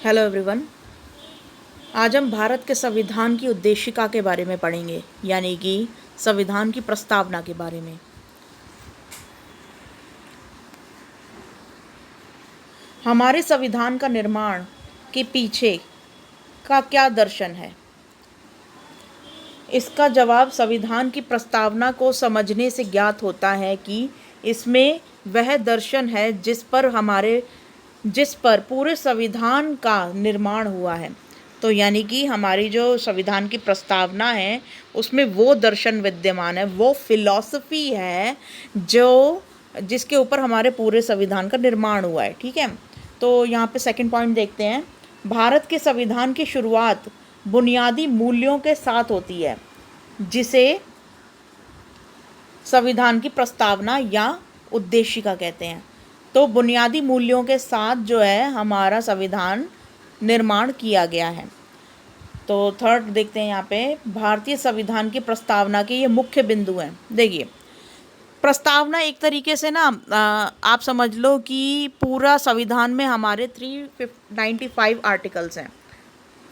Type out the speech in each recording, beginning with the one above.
Hello everyone. आज हम भारत के संविधान की उद्देशिका के बारे में पढ़ेंगे, यानी कि संविधान की प्रस्तावना के बारे में। हमारे संविधान का निर्माण के पीछे का क्या दर्शन है? इसका जवाब संविधान की प्रस्तावना को समझने से ज्ञात होता है कि इसमें वह दर्शन है जिस पर पूरे संविधान का निर्माण हुआ है। तो यानी कि हमारी जो संविधान की प्रस्तावना है उसमें वो दर्शन विद्यमान है, वो फिलॉसफी है जिसके ऊपर हमारे पूरे संविधान का निर्माण हुआ है। ठीक है, तो यहाँ पे सेकंड पॉइंट देखते हैं। भारत के संविधान की शुरुआत बुनियादी मूल्यों के साथ होती है, जिसे संविधान की प्रस्तावना या उद्देशिका कहते हैं। तो बुनियादी मूल्यों के साथ जो है हमारा संविधान निर्माण किया गया है। तो थर्ड देखते हैं, यहाँ पे भारतीय संविधान की प्रस्तावना के ये मुख्य बिंदु हैं। देखिए, प्रस्तावना एक तरीके से ना आप समझ लो कि पूरा संविधान में हमारे 395 आर्टिकल्स हैं,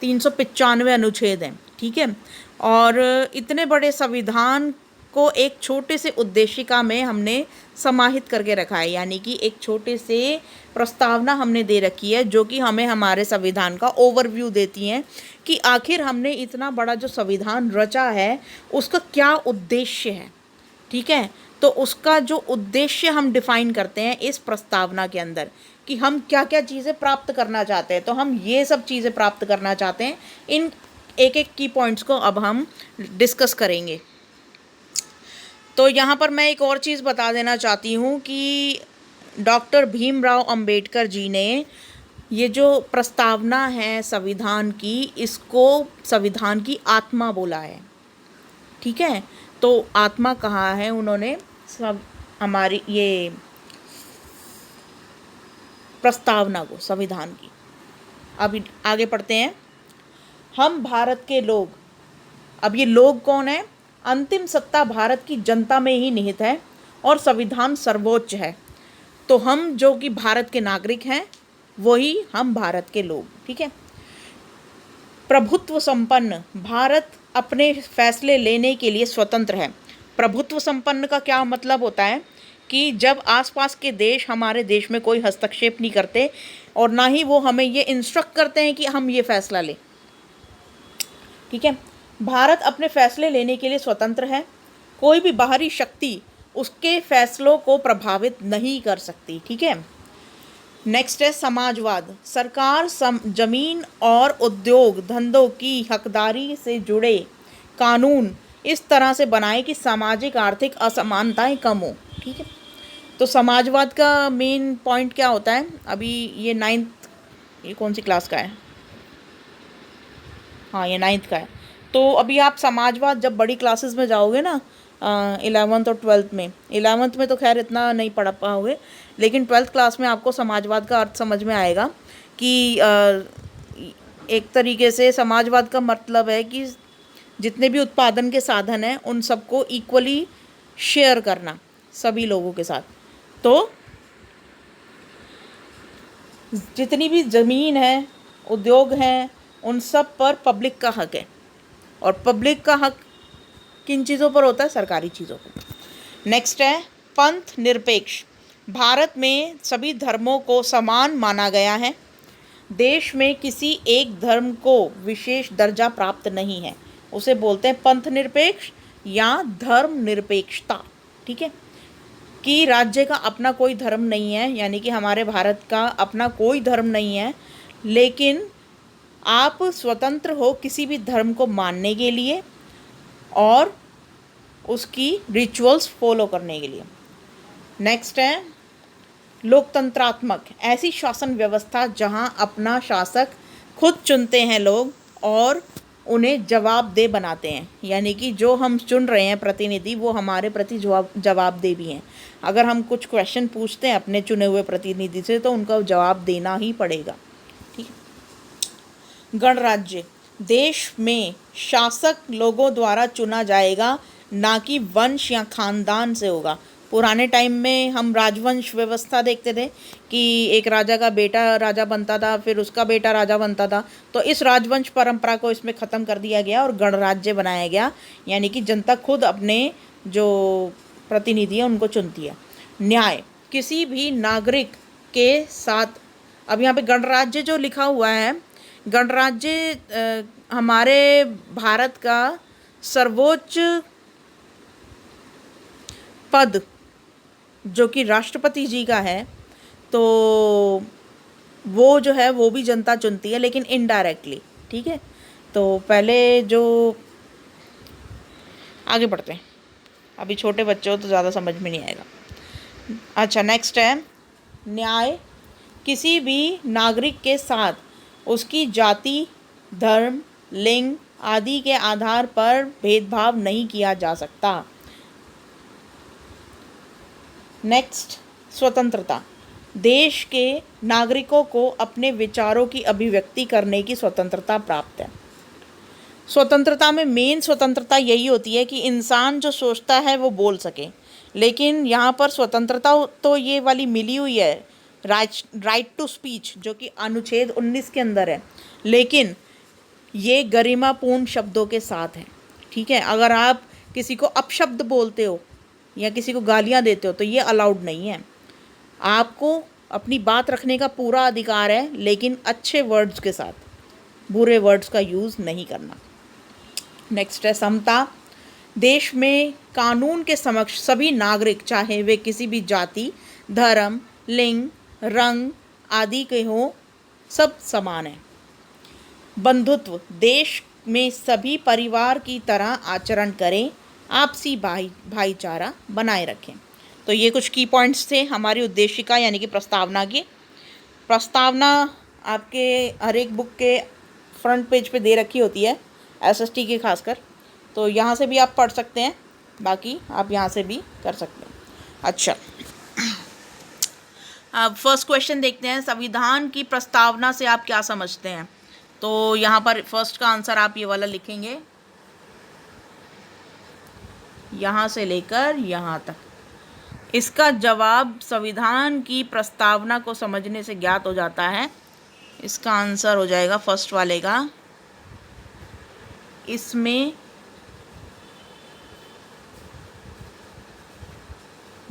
395 अनुच्छेद हैं। ठीक है, और इतने बड़े संविधान को एक छोटे से उद्देशिका में हमने समाहित करके रखा है, यानी कि एक छोटे से प्रस्तावना हमने दे रखी है जो कि हमें हमारे संविधान का ओवरव्यू देती हैं कि आखिर हमने इतना बड़ा जो संविधान रचा है उसका क्या उद्देश्य है। ठीक है, तो उसका जो उद्देश्य हम डिफाइन करते हैं इस प्रस्तावना के अंदर कि हम क्या क्या चीज़ें प्राप्त करना चाहते हैं। तो हम ये सब चीज़ें प्राप्त करना चाहते हैं। इन एक एक की पॉइंट्स को अब हम डिस्कस करेंगे। तो यहाँ पर मैं एक और चीज़ बता देना चाहती हूँ कि डॉक्टर भीमराव अंबेडकर जी ने ये जो प्रस्तावना है संविधान की, इसको संविधान की आत्मा बोला है। ठीक है, तो आत्मा कहा है उन्होंने सब हमारी ये प्रस्तावना को, संविधान की। अभी आगे पढ़ते हैं। हम भारत के लोग, अब ये लोग कौन है? अंतिम सत्ता भारत की जनता में ही निहित है और संविधान सर्वोच्च है। तो हम जो कि भारत के नागरिक हैं वही हम भारत के लोग। ठीक है, प्रभुत्व संपन्न भारत अपने फैसले लेने के लिए स्वतंत्र है। प्रभुत्व संपन्न का क्या मतलब होता है कि जब आसपास के देश हमारे देश में कोई हस्तक्षेप नहीं करते और ना ही वो हमें ये इंस्ट्रक्ट करते हैं कि हम ये फैसला लें। ठीक है, भारत अपने फैसले लेने के लिए स्वतंत्र है। कोई भी बाहरी शक्ति उसके फैसलों को प्रभावित नहीं कर सकती। ठीक है, नेक्स्ट है समाजवाद। सरकार जमीन और उद्योग धंधों की हकदारी से जुड़े कानून इस तरह से बनाए कि सामाजिक आर्थिक असमानताएं कम हो। ठीक है, तो समाजवाद का मेन पॉइंट क्या होता है? अभी ये ये कौन सी क्लास का है? हाँ, ये 9th का है। तो अभी आप समाजवाद जब बड़ी क्लासेस में जाओगे ना, 11th और 12th में, 11th में तो खैर इतना नहीं पढ़ पाओगे, लेकिन 12th क्लास में आपको समाजवाद का अर्थ समझ में आएगा कि एक तरीके से समाजवाद का मतलब है कि जितने भी उत्पादन के साधन हैं उन सबको इक्वली शेयर करना सभी लोगों के साथ। तो जितनी भी ज़मीन है, उद्योग हैं, उन सब पर पब्लिक का हक है। और पब्लिक का हक किन चीज़ों पर होता है? सरकारी चीज़ों पर। नेक्स्ट है पंथ निरपेक्ष। भारत में सभी धर्मों को समान माना गया है। देश में किसी एक धर्म को विशेष दर्जा प्राप्त नहीं है, उसे बोलते हैं पंथ निरपेक्ष या धर्म निरपेक्षता। ठीक है, कि राज्य का अपना कोई धर्म नहीं है, यानी कि हमारे भारत का अपना कोई धर्म नहीं है, लेकिन आप स्वतंत्र हो किसी भी धर्म को मानने के लिए और उसकी रिचुअल्स फॉलो करने के लिए। नेक्स्ट है लोकतंत्रात्मक। ऐसी शासन व्यवस्था जहां अपना शासक खुद चुनते हैं लोग और उन्हें जवाबदेह बनाते हैं, यानी कि जो हम चुन रहे हैं प्रतिनिधि वो हमारे प्रति जवाबदेह भी हैं। अगर हम कुछ क्वेश्चन पूछते हैं अपने चुने हुए प्रतिनिधि से तो उनका जवाब देना ही पड़ेगा। ठीक है, गणराज्य। देश में शासक लोगों द्वारा चुना जाएगा, ना कि वंश या खानदान से होगा। पुराने टाइम में हम राजवंश व्यवस्था देखते थे कि एक राजा का बेटा राजा बनता था, फिर उसका बेटा राजा बनता था। तो इस राजवंश परंपरा को इसमें ख़त्म कर दिया गया और गणराज्य बनाया गया, यानी कि जनता खुद अपने जो प्रतिनिधि है उनको चुनती है। न्याय, किसी भी नागरिक के साथ, अब यहाँ पे गणराज्य जो लिखा हुआ है, गणराज्य हमारे भारत का सर्वोच्च पद जो कि राष्ट्रपति जी का है, तो वो जो है वो भी जनता चुनती है, लेकिन इनडायरेक्टली। ठीक है, तो पहले जो, आगे बढ़ते हैं, अभी छोटे बच्चे हो तो ज़्यादा समझ में नहीं आएगा। अच्छा, नेक्स्ट है न्याय, किसी भी नागरिक के साथ उसकी जाति, धर्म, लिंग आदि के आधार पर भेदभाव नहीं किया जा सकता। नेक्स्ट, स्वतंत्रता, देश के नागरिकों को अपने विचारों की अभिव्यक्ति करने की स्वतंत्रता प्राप्त है। स्वतंत्रता में मेन स्वतंत्रता यही होती है कि इंसान जो सोचता है वो बोल सके, लेकिन यहाँ पर स्वतंत्रता तो ये वाली मिली हुई है, राइट टू स्पीच, जो कि अनुच्छेद 19 के अंदर है, लेकिन ये गरिमापूर्ण शब्दों के साथ है। ठीक है, अगर आप किसी को अपशब्द बोलते हो या किसी को गालियाँ देते हो तो ये अलाउड नहीं है। आपको अपनी बात रखने का पूरा अधिकार है, लेकिन अच्छे वर्ड्स के साथ, बुरे वर्ड्स का यूज़ नहीं करना। नेक्स्ट है समता, देश में कानून के समक्ष सभी नागरिक, चाहे वे किसी भी जाति, धर्म, लिंग, रंग आदि के हों, सब समान हैं। बंधुत्व, देश में सभी परिवार की तरह आचरण करें, आपसी भाईचारा बनाए रखें। तो ये कुछ की पॉइंट्स थे हमारी उद्देशिका यानी कि प्रस्तावना की। प्रस्तावना आपके हर एक बुक के फ्रंट पेज पे दे रखी होती है, एसएसटी की खासकर, तो यहाँ से भी आप पढ़ सकते हैं, बाकी आप यहाँ से भी कर सकते हैं। अच्छा, अब फर्स्ट क्वेश्चन देखते हैं, संविधान की प्रस्तावना से आप क्या समझते हैं? तो यहाँ पर फर्स्ट का आंसर आप ये वाला लिखेंगे, यहाँ से लेकर यहाँ तक। इसका जवाब संविधान की प्रस्तावना को समझने से ज्ञात हो जाता है। इसका आंसर हो जाएगा फर्स्ट वाले का, इसमें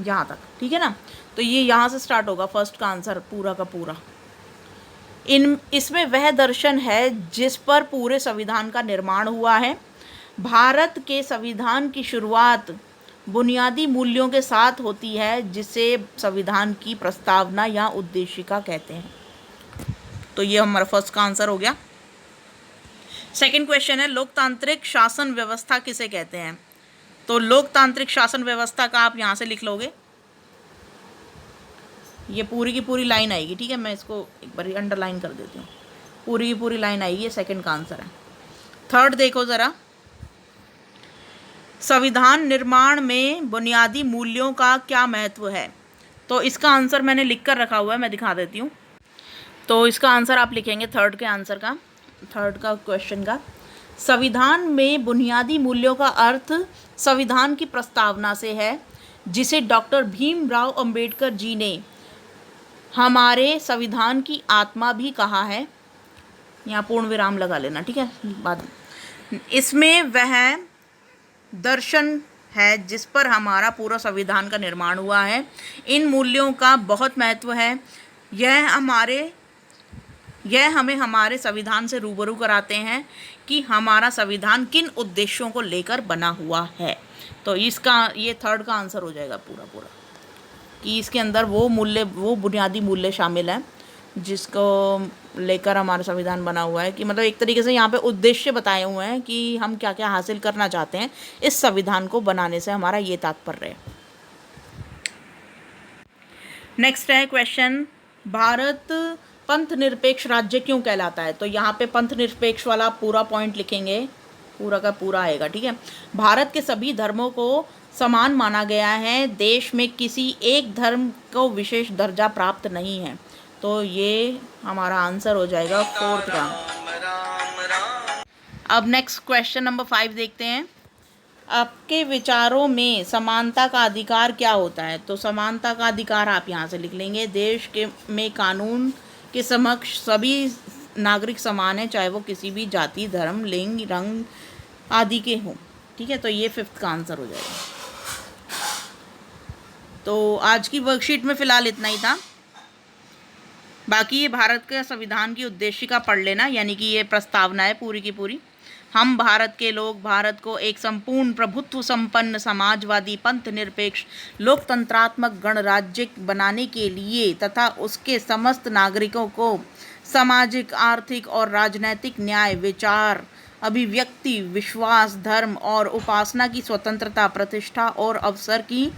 यहाँ तक। ठीक है ना, तो ये यहाँ से स्टार्ट होगा फर्स्ट का आंसर पूरा का पूरा। इसमें वह दर्शन है जिस पर पूरे संविधान का निर्माण हुआ है। भारत के संविधान की शुरुआत बुनियादी मूल्यों के साथ होती है, जिसे संविधान की प्रस्तावना या उद्देशिका कहते हैं। तो ये हमारा फर्स्ट का आंसर हो गया। सेकंड क्वेश्चन है, लोकतांत्रिक शासन व्यवस्था किसे कहते हैं? तो लोकतांत्रिक शासन व्यवस्था का आप यहाँ से लिख लोगे, ये पूरी की पूरी लाइन आएगी। ठीक है, मैं इसको एक बार अंडरलाइन कर देती हूँ, पूरी की पूरी लाइन आएगी, ये सेकंड का आंसर है। थर्ड देखो ज़रा, संविधान निर्माण में बुनियादी मूल्यों का क्या महत्व है? तो इसका आंसर मैंने लिख कर रखा हुआ है, मैं दिखा देती हूँ। तो इसका आंसर आप लिखेंगे थर्ड के आंसर का, थर्ड का क्वेश्चन का, संविधान में बुनियादी मूल्यों का अर्थ संविधान की प्रस्तावना से है, जिसे डॉक्टर भीमराव अंबेडकर जी ने हमारे संविधान की आत्मा भी कहा है। यहाँ पूर्ण विराम लगा लेना, ठीक है, बाद में। इसमें वह दर्शन है जिस पर हमारा पूरा संविधान का निर्माण हुआ है। इन मूल्यों का बहुत महत्व है। यह हमें हमारे संविधान से रूबरू कराते हैं कि हमारा संविधान किन उद्देश्यों को लेकर बना हुआ है। तो इसका ये थर्ड का आंसर हो जाएगा पूरा पूरा, कि इसके अंदर वो बुनियादी मूल्य शामिल हैं जिसको लेकर हमारा संविधान बना हुआ है। कि मतलब एक तरीके से यहाँ पे उद्देश्य बताए हुए हैं कि हम क्या क्या हासिल करना चाहते हैं इस संविधान को बनाने से, हमारा ये तात्पर्य है। नेक्स्ट है क्वेश्चन, भारत पंथ निरपेक्ष राज्य क्यों कहलाता है? तो यहाँ पे पंथ निरपेक्ष वाला पूरा पॉइंट लिखेंगे, पूरा का पूरा आएगा। ठीक है, भारत के सभी धर्मों को समान माना गया है। देश में किसी एक धर्म को विशेष दर्जा प्राप्त नहीं है। तो ये हमारा आंसर हो जाएगा फोर्थ का। अब नेक्स्ट क्वेश्चन नंबर 5 देखते हैं। आपके विचारों में समानता का अधिकार क्या होता है? तो समानता का अधिकार आप यहाँ से लिख लेंगे, देश के में कानून के समक्ष सभी नागरिक समान हैं, चाहे वो किसी भी जाति, धर्म, लिंग, रंग आदि के हों। ठीक है, तो ये 5th का आंसर हो जाएगा। तो आज की वर्कशीट में फ़िलहाल इतना ही था। बाकी ये भारत के संविधान की उद्देशिका पढ़ लेना, यानी कि ये प्रस्तावना है पूरी की पूरी। हम भारत के लोग भारत को एक संपूर्ण प्रभुत्व संपन्न समाजवादी पंथ निरपेक्ष लोकतंत्रात्मक गणराज्य बनाने के लिए तथा उसके समस्त नागरिकों को सामाजिक, आर्थिक और राजनैतिक न्याय, विचार, अभिव्यक्ति, विश्वास, धर्म और उपासना की स्वतंत्रता, प्रतिष्ठा और अवसर की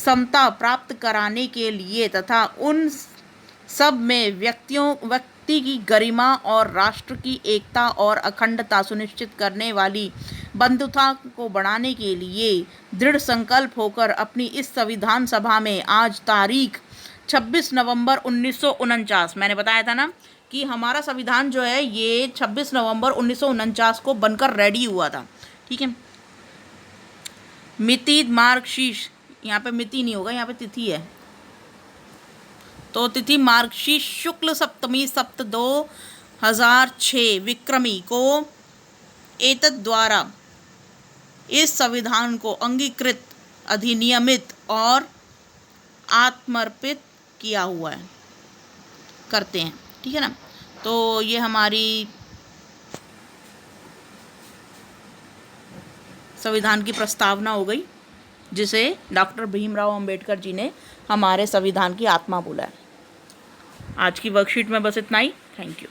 समता प्राप्त कराने के लिए तथा उन सब में व्यक्ति की गरिमा और राष्ट्र की एकता और अखंडता सुनिश्चित करने वाली बंधुता को बढ़ाने के लिए दृढ़ संकल्प होकर अपनी इस संविधान सभा में आज तारीख 26 नवंबर 1949, मैंने बताया था ना कि हमारा संविधान जो है ये 26 नवंबर 1949 को बनकर रेडी हुआ था। ठीक है, मिति मार्गशीर्ष, यहाँ पे मिति नहीं होगा, यहाँ पे तिथि है, तो तिथि मार्गशीर्ष शुक्ल सप्तमी सप्त 2006 विक्रमी को एतद द्वारा इस संविधान को अंगीकृत, अधिनियमित और आत्मर्पित किया हुआ है, करते हैं। ठीक है ना, तो ये हमारी संविधान की प्रस्तावना हो गई, जिसे डॉक्टर भीमराव अंबेडकर जी ने हमारे संविधान की आत्मा बोला है। आज की वर्कशीट में बस इतना ही। Thank you.